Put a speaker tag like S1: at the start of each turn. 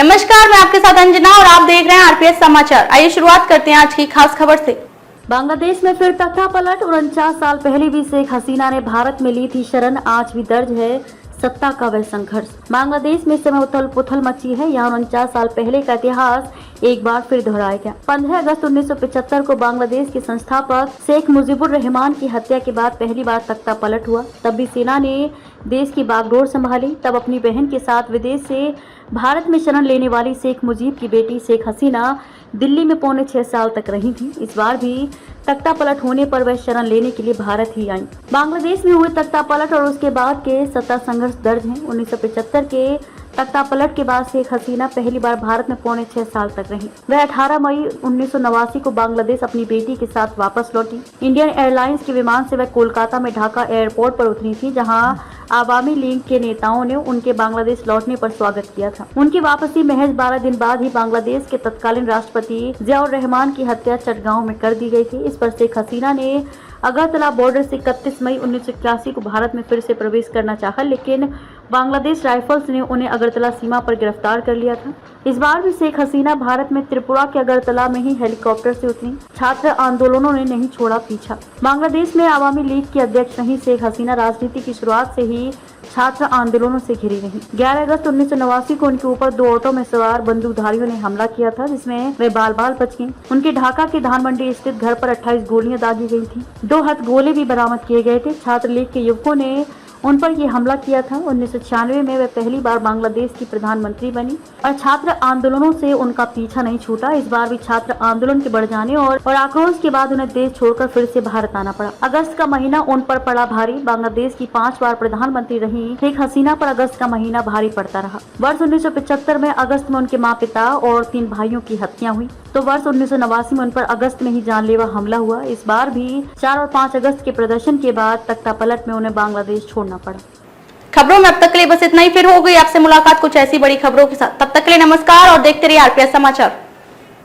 S1: नमस्कार, मैं आपके साथ अंजना और आप देख रहे हैं आरपीएस समाचार। आइए शुरुआत करते हैं आज की खास खबर से।
S2: बांग्लादेश में फिर तख्ता पलट। 49 साल पहले भी शेख हसीना ने भारत में ली थी शरण। आज भी दर्ज है सत्ता का वह संघर्ष। बांग्लादेश में इस समय उथल पुथल मची है। यहाँ 49 साल पहले का इतिहास एक बार फिर दोहराया गया। 15 अगस्त 1975 को बांग्लादेश के संस्थापक शेख मुजीबुर रहमान की हत्या के बाद पहली बार तख्ता पलट हुआ। तब भी सेना ने देश की बागडोर संभाली। तब अपनी बहन के साथ विदेश से भारत में शरण लेने वाली शेख मुजीब की बेटी शेख हसीना दिल्ली में पौने 6 साल तक रही थी। इस बार भी तख्ता पलट होने पर वह शरण लेने के लिए भारत ही आई। बांग्लादेश में हुए तख्ता पलट और उसके बाद के सत्ता संघर्ष दर्ज हैं। 1975 के तख्ता पलट के बाद शेख हसीना पहली बार भारत में पौने 6 साल तक रही। वह 18 मई 1989 को बांग्लादेश अपनी बेटी के साथ वापस लौटी। इंडियन एयरलाइंस के विमान से वह कोलकाता में ढाका एयरपोर्ट पर उतरी थी, जहां आवामी लीग के नेताओं ने उनके बांग्लादेश लौटने पर स्वागत किया था। उनकी वापसी महज 12 दिन बाद ही बांग्लादेश के तत्कालीन राष्ट्रपति जियाउर रहमान की हत्या चटगांव में कर दी गई थी। इस पर शेख हसीना ने अगरतला बॉर्डर से 31 मई 1981 को भारत में फिर से प्रवेश करना चाहा, लेकिन बांग्लादेश राइफल्स ने उन्हें अगरतला सीमा पर गिरफ्तार कर लिया था। इस बार भी शेख हसीना भारत में त्रिपुरा के अगरतला में ही हेलीकॉप्टर से उतरी। छात्र आंदोलनों ने नहीं छोड़ा पीछा। बांग्लादेश में आवामी लीग की अध्यक्ष रही शेख हसीना राजनीति की शुरुआत से ही छात्र आंदोलनों से घिरी रही। 11 अगस्त 1989 को उनके ऊपर 2 ऑटो में सवार बंदूकधारियों ने हमला किया था, जिसमें वे बाल बाल बच गईं। उनके ढाका के धानमंडी स्थित घर पर 28 गोलियां दागी गई थी। 2 हथगोले भी बरामद किए गए थे। छात्र लीग के युवकों ने उन पर ये हमला किया था। 1996 में वे पहली बार बांग्लादेश की प्रधानमंत्री बनी और छात्र आंदोलनों से उनका पीछा नहीं छूटा। इस बार भी छात्र आंदोलन के बढ़ जाने और आक्रोश के बाद उन्हें देश छोड़कर फिर से भारत आना पड़ा। अगस्त का महीना उन पर पड़ा भारी। बांग्लादेश की 5 बार प्रधानमंत्री रही शेख हसीना पर अगस्त का महीना भारी पड़ता रहा। वर्ष 1975 में अगस्त में उनके माँ पिता और 3 भाइयों की हत्या हुई, तो वर्ष 1989 में उन पर अगस्त में ही जानलेवा हमला हुआ। इस बार भी 4 और 5 अगस्त के प्रदर्शन के बाद तख्ता पलट में उन्हें बांग्लादेश छोड़ना पड़ा।
S1: खबरों में अब तक के लिए बस इतना ही। फिर हो गई आपसे मुलाकात कुछ ऐसी बड़ी खबरों के साथ। तब तक के लिए नमस्कार और देखते रहिए आरपीएस समाचार।